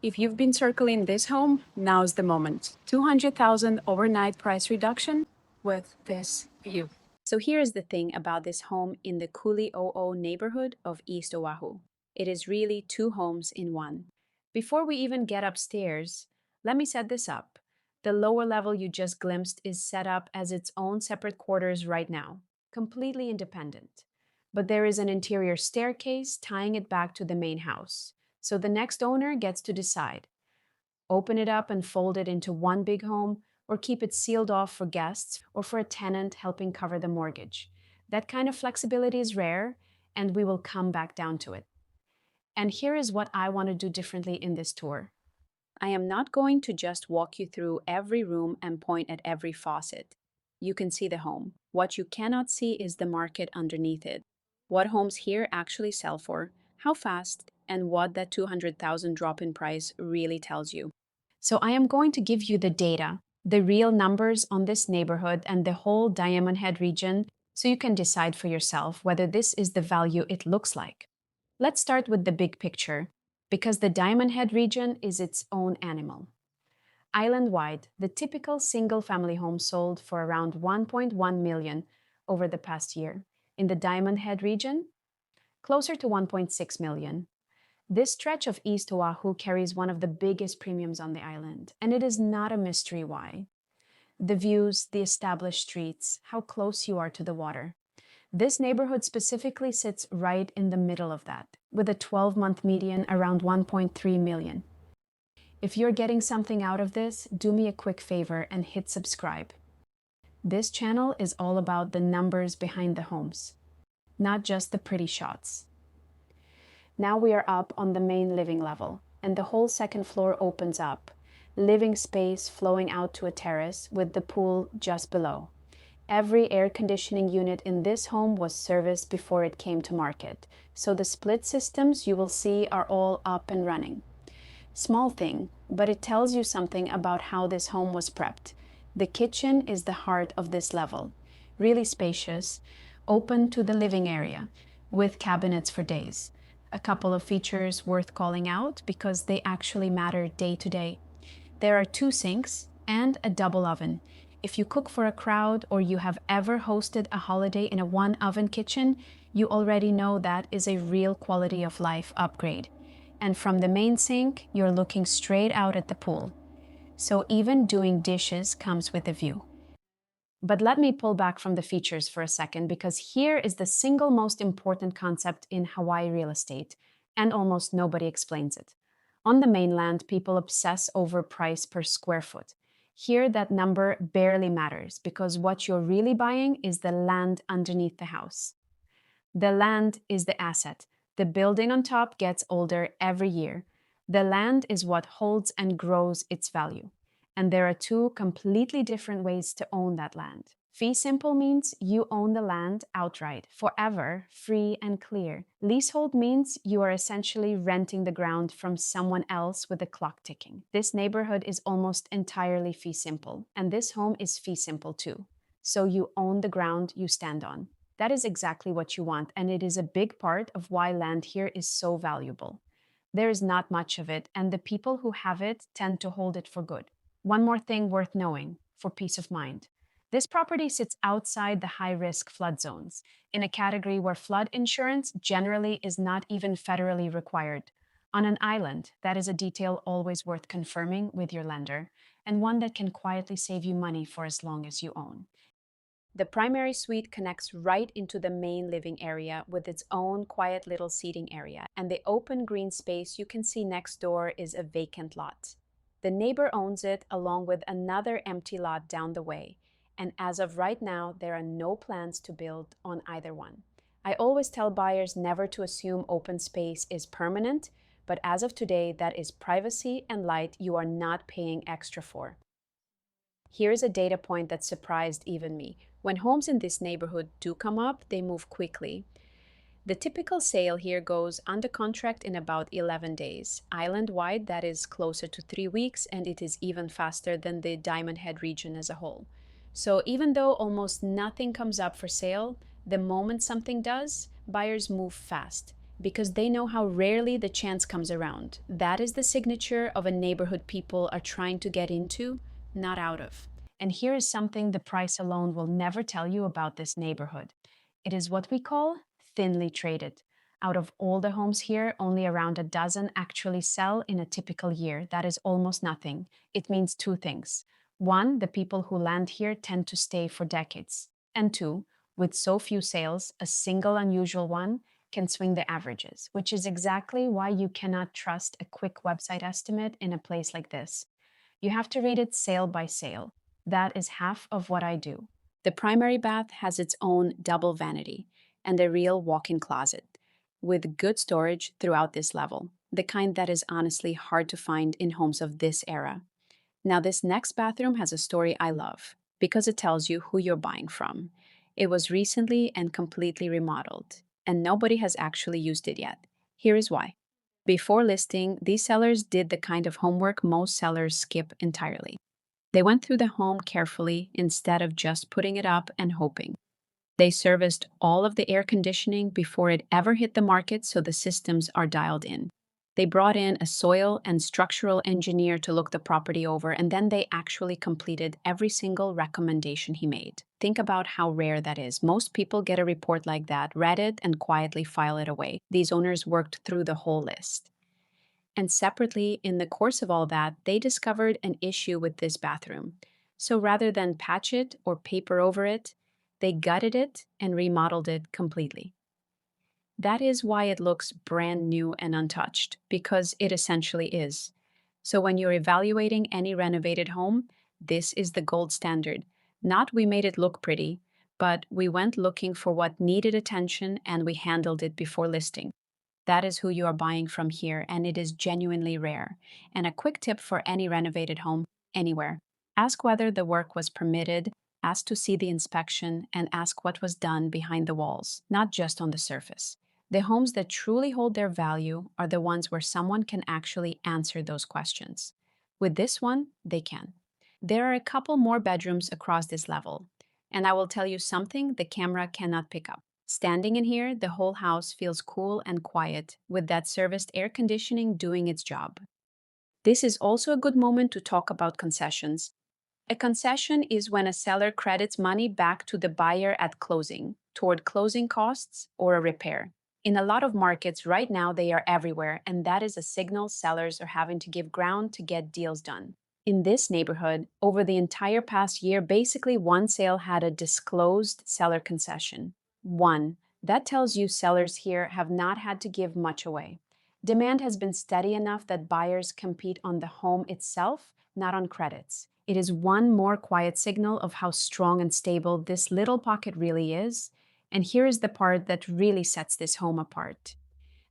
If you've been circling this home, now's the moment. 200,000 overnight price reduction with this view. So here is the thing about this home in the Kuliouou neighborhood of East Oahu. It is really two homes in one. Before we even get upstairs, let me set this up. The lower level you just glimpsed is set up as its own separate quarters right now, completely independent. But there is an interior staircase tying it back to the main house. So the next owner gets to decide: open it up and fold it into one big home, or keep it sealed off for guests or for a tenant helping cover the mortgage. That kind of flexibility is rare, and we will come back down to it. And here is what I want to do differently in this tour. I am not going to just walk you through every room and point at every faucet. You can see the home. What you cannot see is the market underneath it. What homes here actually sell for, how fast, and what that 200,000 drop in price really tells you. So I am going to give you the data, the real numbers on this neighborhood and the whole Diamond Head region, so you can decide for yourself whether this is the value it looks like. Let's start with the big picture, because the Diamond Head region is its own animal. Island-wide, the typical single-family home sold for around 1.1 million over the past year. In the Diamond Head region, closer to 1.6 million. This stretch of East Oahu carries one of the biggest premiums on the island, and it is not a mystery why. The views, the established streets, how close you are to the water. This neighborhood specifically sits right in the middle of that, with a 12-month median around 1.3 million. If you're getting something out of this, do me a quick favor and hit subscribe. This channel is all about the numbers behind the homes, not just the pretty shots. Now we are up on the main living level, and the whole second floor opens up, living space flowing out to a terrace with the pool just below. Every air conditioning unit in this home was serviced before it came to market, so the split systems you will see are all up and running. Small thing, but it tells you something about how this home was prepped. The kitchen is the heart of this level. Really spacious, open to the living area, with cabinets for days. A couple of features worth calling out because they actually matter day to day. There are 2 sinks and a double oven. If you cook for a crowd or you have ever hosted a holiday in a one-oven kitchen, you already know that is a real quality of life upgrade. And from the main sink, you're looking straight out at the pool. So even doing dishes comes with a view. But let me pull back from the features for a second, because here is the single most important concept in Hawaii real estate, and almost nobody explains it. On the mainland, people obsess over price per square foot. Here, that number barely matters, because what you're really buying is the land underneath the house. The land is the asset. The building on top gets older every year. The land is what holds and grows its value. And there are 2 completely different ways to own that land. Fee simple means you own the land outright, forever, free and clear. Leasehold means you are essentially renting the ground from someone else with the clock ticking. This neighborhood is almost entirely fee simple, and this home is fee simple too. So you own the ground you stand on. That is exactly what you want, and it is a big part of why land here is so valuable. There is not much of it, and the people who have it tend to hold it for good. One more thing worth knowing, for peace of mind. This property sits outside the high-risk flood zones, in a category where flood insurance generally is not even federally required. On an island, that is a detail always worth confirming with your lender, and one that can quietly save you money for as long as you own. The primary suite connects right into the main living area with its own quiet little seating area, and the open green space you can see next door is a vacant lot. The neighbor owns it along with another empty lot down the way, and as of right now, there are no plans to build on either one. I always tell buyers never to assume open space is permanent, but as of today, that is privacy and light you are not paying extra for. Here's a data point that surprised even me. When homes in this neighborhood do come up, they move quickly. The typical sale here goes under contract in about 11 days. Island-wide, that is closer to 3 weeks, and it is even faster than the Diamond Head region as a whole. So even though almost nothing comes up for sale, the moment something does, buyers move fast. because they know how rarely the chance comes around. That is the signature of a neighborhood people are trying to get into, not out of. And here is something the price alone will never tell you about this neighborhood. It is what we call thinly traded. Out of all the homes here, only around a dozen actually sell in a typical year. That is almost nothing. It means two things. One, the people who land here tend to stay for decades. And two, with so few sales, a single unusual one can swing the averages, which is exactly why you cannot trust a quick website estimate in a place like this. You have to read it sale by sale. That is half of what I do. The primary bath has its own double vanity and a real walk in closet, with good storage throughout this level, the kind that is honestly hard to find in homes of this era. Now, this next bathroom has a story I love because it tells you who you're buying from. It was recently and completely remodeled, and nobody has actually used it yet. Here is why. Before listing, these sellers did the kind of homework most sellers skip entirely. They went through the home carefully instead of just putting it up and hoping. They serviced all of the air conditioning before it ever hit the market so the systems are dialed in. They brought in a soil and structural engineer to look the property over, and then they actually completed every single recommendation he made. Think about how rare that is. Most people get a report like that, read it, and quietly file it away. These owners worked through the whole list. And separately, in the course of all that, they discovered an issue with this bathroom. So rather than patch it or paper over it, they gutted it and remodeled it completely. That is why it looks brand new and untouched, because it essentially is. So when you're evaluating any renovated home, this is the gold standard. Not we made it look pretty, but we went looking for what needed attention and we handled it before listing. That is who you are buying from here, and it is genuinely rare. And a quick tip for any renovated home, anywhere. Ask whether the work was permitted, ask to see the inspection, and ask what was done behind the walls, not just on the surface. The homes that truly hold their value are the ones where someone can actually answer those questions. With this one, they can. There are a couple more bedrooms across this level, and I will tell you something the camera cannot pick up. Standing in here, the whole house feels cool and quiet, with that serviced air conditioning doing its job. This is also a good moment to talk about concessions. A concession is when a seller credits money back to the buyer at closing, toward closing costs or a repair. In a lot of markets right now, they are everywhere, and that is a signal sellers are having to give ground to get deals done. In this neighborhood, over the entire past year, basically one sale had a disclosed seller concession. One, that tells you sellers here have not had to give much away. Demand has been steady enough that buyers compete on the home itself, not on credits. It is one more quiet signal of how strong and stable this little pocket really is. And here is the part that really sets this home apart.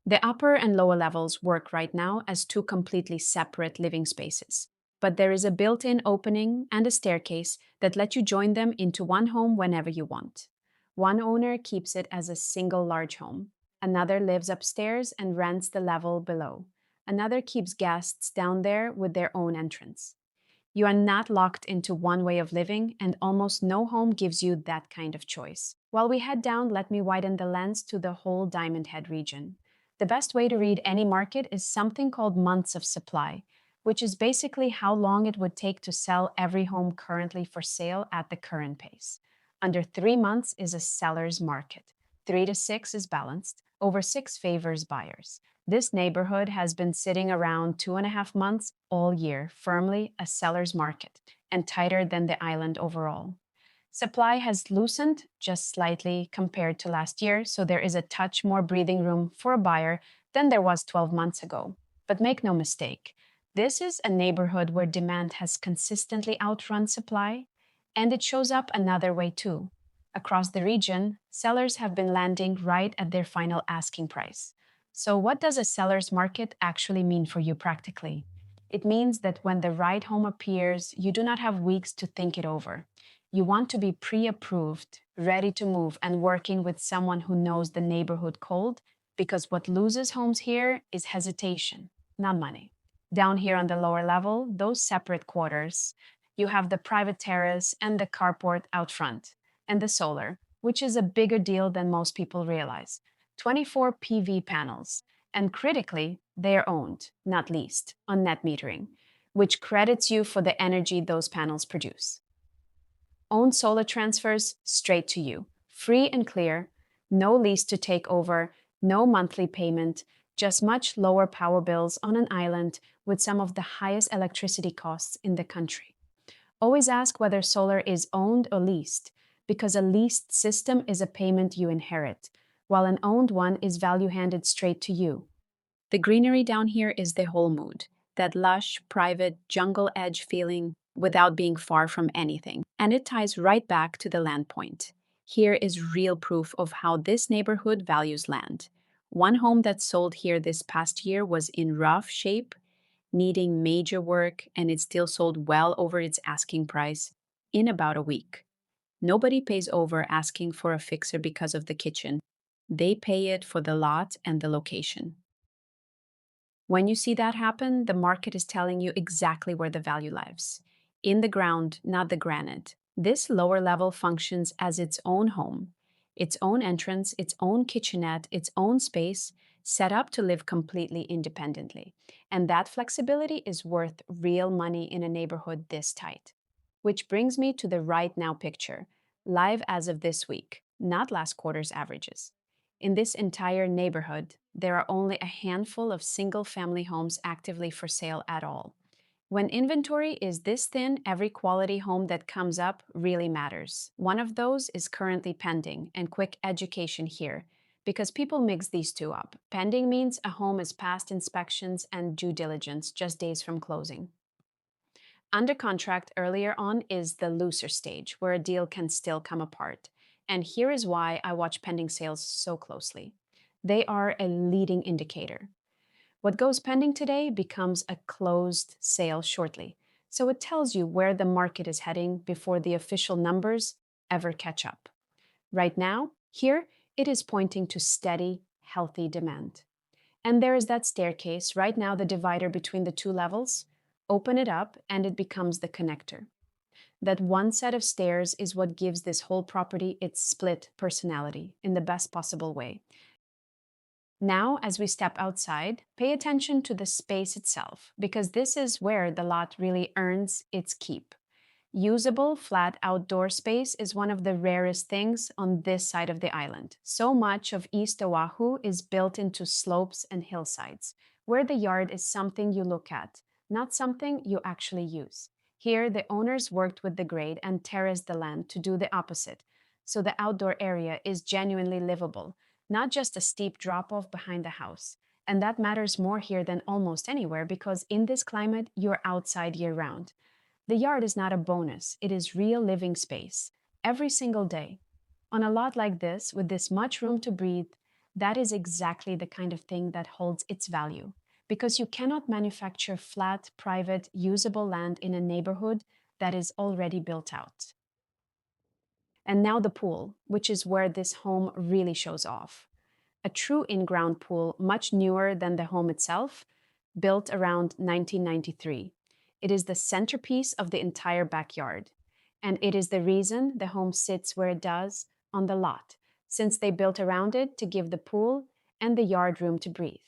The upper and lower levels work right now as two completely separate living spaces. But there is a built-in opening and a staircase that let you join them into one home whenever you want. One owner keeps it as a single large home. Another lives upstairs and rents the level below. Another keeps guests down there with their own entrance. You are not locked into one way of living, and almost no home gives you that kind of choice. While we head down, let me widen the lens to the whole Diamond Head region. The best way to read any market is something called months of supply, which is basically how long it would take to sell every home currently for sale at the current pace. Under 3 months is a seller's market. 3 to 6 is balanced. Over 6 favors buyers. This neighborhood has been sitting around 2.5 months all year, firmly a seller's market, and tighter than the island overall. Supply has loosened just slightly compared to last year, so there is a touch more breathing room for a buyer than there was 12 months ago. But make no mistake, this is a neighborhood where demand has consistently outrun supply, and it shows up another way too. Across the region, sellers have been landing right at their final asking price. So, what does a seller's market actually mean for you practically? It means that when the right home appears, you do not have weeks to think it over. You want to be pre approved, ready to move, and working with someone who knows the neighborhood cold, because what loses homes here is hesitation, not money. Down here on the lower level, those separate quarters, you have the private terrace and the carport out front, and the solar, which is a bigger deal than most people realize. 24 PV panels, and critically, they're owned, not leased, on net metering, which credits you for the energy those panels produce. Own solar transfers straight to you, free and clear, no lease to take over, no monthly payment, just much lower power bills on an island with some of the highest electricity costs in the country. Always ask whether solar is owned or leased, because a leased system is a payment you inherit, while an owned one is value handed straight to you. The greenery down here is the whole mood, that lush, private, jungle edge feeling without being far from anything. And it ties right back to the land point. Here is real proof of how this neighborhood values land. One home that sold here this past year was in rough shape, needing major work, and it still sold well over its asking price in about a week. Nobody pays over asking for a fixer because of the kitchen. They pay it for the lot and the location. When you see that happen, the market is telling you exactly where the value lies. In the ground, not the granite. This lower level functions as its own home, its own entrance, its own kitchenette, its own space, set up to live completely independently. And that flexibility is worth real money in a neighborhood this tight. Which brings me to the right now picture, live as of this week, not last quarter's averages. In this entire neighborhood, there are only a handful of single-family homes actively for sale at all. When inventory is this thin, every quality home that comes up really matters. One of those is currently pending, and quick education here, because people mix these two up. Pending means a home is past inspections and due diligence, just days from closing. Under contract earlier on is the looser stage, where a deal can still come apart. And here is why I watch pending sales so closely. They are a leading indicator. What goes pending today becomes a closed sale shortly. So it tells you where the market is heading before the official numbers ever catch up. Right now, here, it is pointing to steady, healthy demand. And there is that staircase, right now the divider between the two levels. Open it up and it becomes the connector. That one set of stairs is what gives this whole property its split personality in the best possible way. Now, as we step outside, pay attention to the space itself, because this is where the lot really earns its keep. Usable, flat outdoor space is one of the rarest things on this side of the island. So much of East Oahu is built into slopes and hillsides, where the yard is something you look at, not something you actually use. Here, the owners worked with the grade and terraced the land to do the opposite, so the outdoor area is genuinely livable, not just a steep drop-off behind the house. And that matters more here than almost anywhere, because in this climate, you're outside year-round. The yard is not a bonus, it is real living space, every single day. On a lot like this, with this much room to breathe, that is exactly the kind of thing that holds its value. Because you cannot manufacture flat, private, usable land in a neighborhood that is already built out. And now the pool, which is where this home really shows off. A true in-ground pool, much newer than the home itself, built around 1993. It is the centerpiece of the entire backyard. And it is the reason the home sits where it does on the lot, since they built around it to give the pool and the yard room to breathe.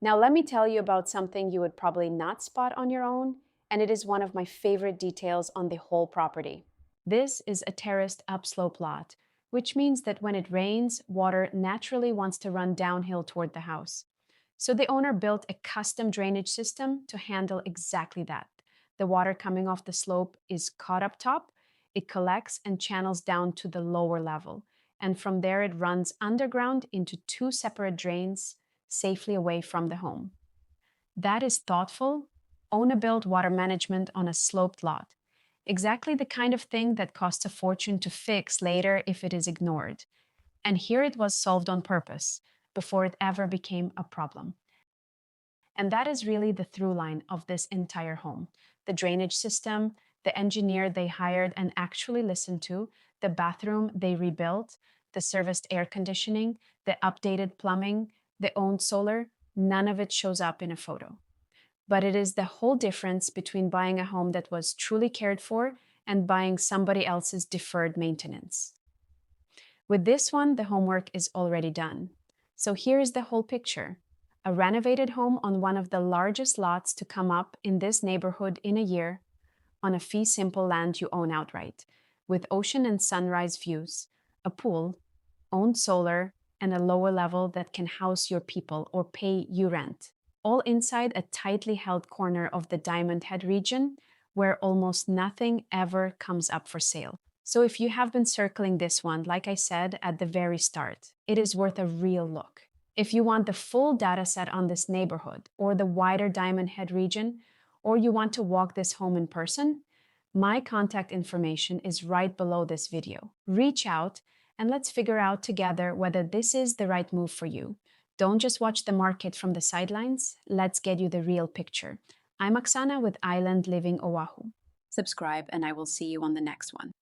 Now let me tell you about something you would probably not spot on your own, and it is one of my favorite details on the whole property. This is a terraced upslope lot, which means that when it rains, water naturally wants to run downhill toward the house. So the owner built a custom drainage system to handle exactly that. The water coming off the slope is caught up top, it collects and channels down to the lower level, and from there it runs underground into two separate drains safely away from the home. That is thoughtful, owner-built water management on a sloped lot. Exactly the kind of thing that costs a fortune to fix later if it is ignored. And here it was solved on purpose, before it ever became a problem. And that is really the through line of this entire home. The drainage system, the engineer they hired and actually listened to, the bathroom they rebuilt, the serviced air conditioning, the updated plumbing, the owned solar, none of it shows up in a photo. But it is the whole difference between buying a home that was truly cared for and buying somebody else's deferred maintenance. With this one, the homework is already done. So here is the whole picture. A renovated home on one of the largest lots to come up in this neighborhood in a year, on a fee simple land you own outright, with ocean and sunrise views, a pool, owned solar, and a lower level that can house your people or pay you rent. All inside a tightly held corner of the Diamond Head region where almost nothing ever comes up for sale. So if you have been circling this one, like I said at the very start, it is worth a real look. If you want the full data set on this neighborhood or the wider Diamond Head region, or you want to walk this home in person, my contact information is right below this video. Reach out and let's figure out together whether this is the right move for you. Don't just watch the market from the sidelines, let's get you the real picture. I'm Oksana with Island Living Oahu. Subscribe and I will see you on the next one.